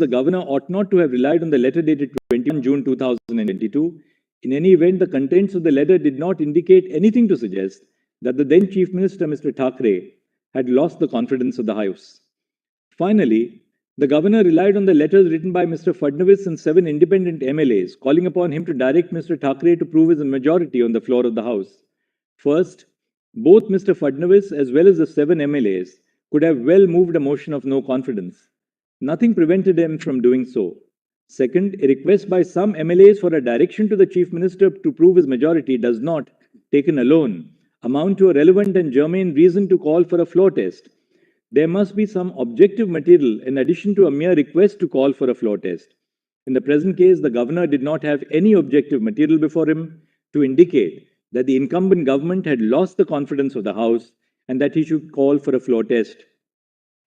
the governor ought not to have relied on the letter dated 21 June 2022. In any event, the contents of the letter did not indicate anything to suggest that the then Chief Minister, Mr. Thackeray, had lost the confidence of the House. Finally, the governor relied on the letters written by Mr. Fadnavis and 7 independent MLAs, calling upon him to direct Mr. Thackeray to prove his majority on the floor of the House. First, both Mr. Fadnavis as well as the 7 MLAs could have well moved a motion of no confidence. Nothing prevented them from doing so. Second, a request by some MLAs for a direction to the Chief Minister to prove his majority does not, taken alone, amount to a relevant and germane reason to call for a floor test. There must be some objective material in addition to a mere request to call for a floor test. In the present case, the governor did not have any objective material before him to indicate that the incumbent government had lost the confidence of the House and that he should call for a floor test.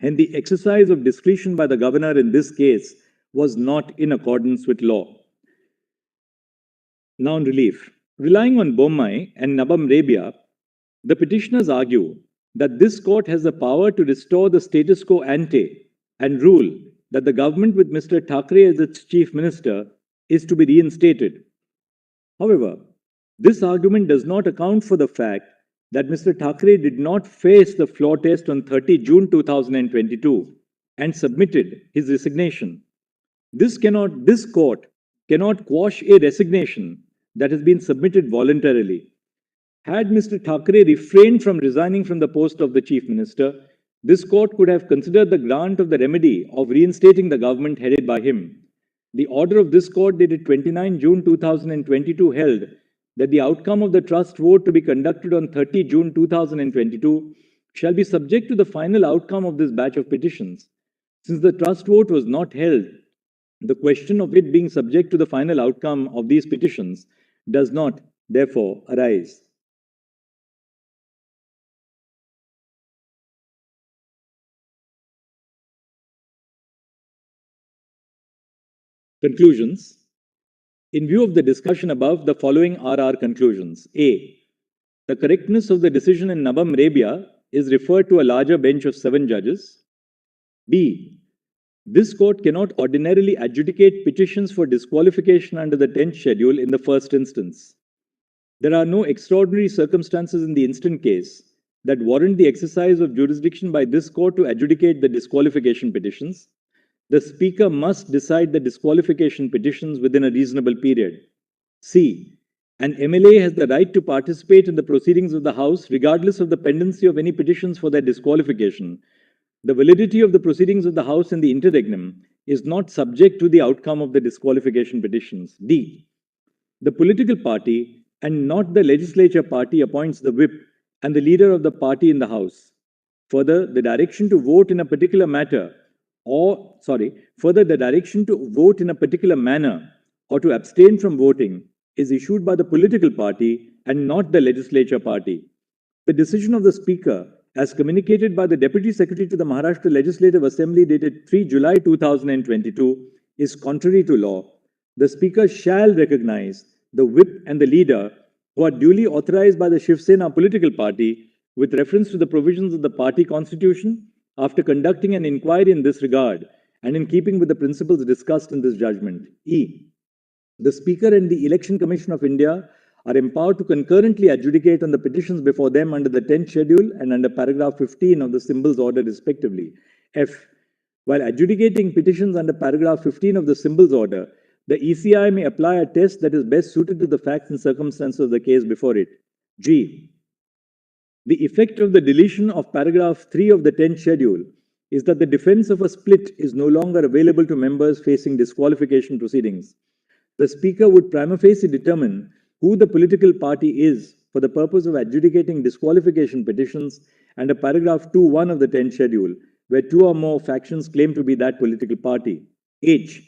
And the exercise of discretion by the governor in this case was not in accordance with law. Now on relief. Relying on Bommai and Nabam Rebia, the petitioners argue that this court has the power to restore the status quo ante and rule that the government with Mr. Thackeray as its chief minister is to be reinstated. However, this argument does not account for the fact that Mr. Thackeray did not face the floor test on 30 June 2022 and submitted his resignation. This court cannot quash a resignation that has been submitted voluntarily. Had Mr. Thackeray refrained from resigning from the post of the Chief Minister, this court could have considered the grant of the remedy of reinstating the government headed by him. The order of this court dated 29 June 2022 held that the outcome of the trust vote to be conducted on 30 June 2022 shall be subject to the final outcome of this batch of petitions. Since the trust vote was not held, the question of it being subject to the final outcome of these petitions does not, therefore, arise. Conclusions. In view of the discussion above, the following are our conclusions. A. The correctness of the decision in Nabam Rebia is referred to a larger bench of 7 judges. B. This court cannot ordinarily adjudicate petitions for disqualification under the 10th schedule in the first instance. There are no extraordinary circumstances in the instant case that warrant the exercise of jurisdiction by this court to adjudicate the disqualification petitions. The Speaker must decide the disqualification petitions within a reasonable period. C. An MLA has the right to participate in the proceedings of the House regardless of the pendency of any petitions for their disqualification. The validity of the proceedings of the House in the interregnum is not subject to the outcome of the disqualification petitions. D. The political party and not the legislature party appoints the whip and the leader of the party in the House. Further, the direction to vote in a particular manner or to abstain from voting is issued by the political party and not the legislature party. The decision of the Speaker, as communicated by the Deputy Secretary to the Maharashtra Legislative Assembly dated 3 July 2022, is contrary to law. The Speaker shall recognize the whip and the leader who are duly authorized by the Shiv Sena political party with reference to the provisions of the party constitution after conducting an inquiry in this regard and in keeping with the principles discussed in this judgment. E. The Speaker and the Election Commission of India are empowered to concurrently adjudicate on the petitions before them under the 10th schedule and under paragraph 15 of the symbols order respectively. F. While adjudicating petitions under paragraph 15 of the symbols order, the ECI may apply a test that is best suited to the facts and circumstances of the case before it. G. The effect of the deletion of paragraph 3 of the 10th schedule is that the defense of a split is no longer available to members facing disqualification proceedings. The Speaker would prima facie determine who the political party is for the purpose of adjudicating disqualification petitions under paragraph 2(1) of the 10th schedule, where 2 or more factions claim to be that political party. H.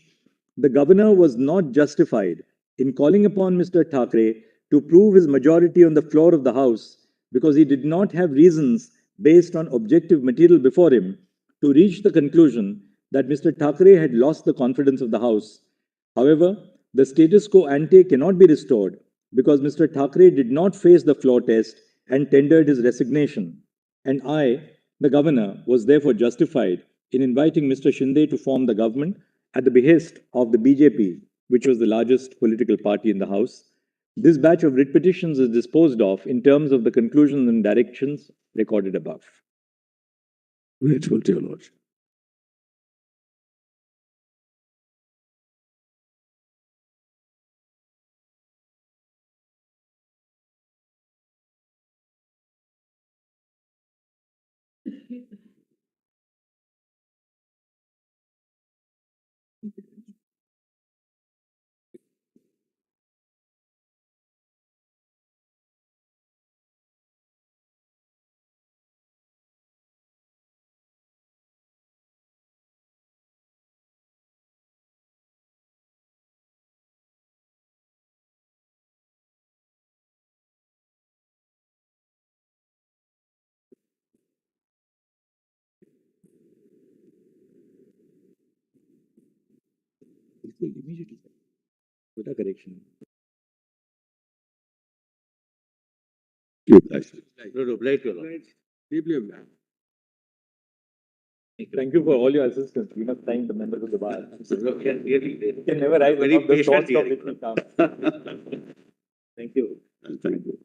The Governor was not justified in calling upon Mr. Thackeray to prove his majority on the floor of the House because he did not have reasons based on objective material before him to reach the conclusion that Mr. Thackeray had lost the confidence of the House. However, the status quo ante cannot be restored because Mr. Thackeray did not face the floor test and tendered his resignation. And I, the Governor, was therefore justified in inviting Mr. Shinde to form the government at the behest of the BJP, which was the largest political party in the House. This batch of writ petitions is disposed of in terms of the conclusions and directions recorded above. Grateful to your lordship. Immediately. Without correction. Keep life. Deeply obliged. Thank you for all your assistance. We must thank the members of the bar. Really, You can never write very above the patient thoughts of hearing. which we come. Thank you. Thank you.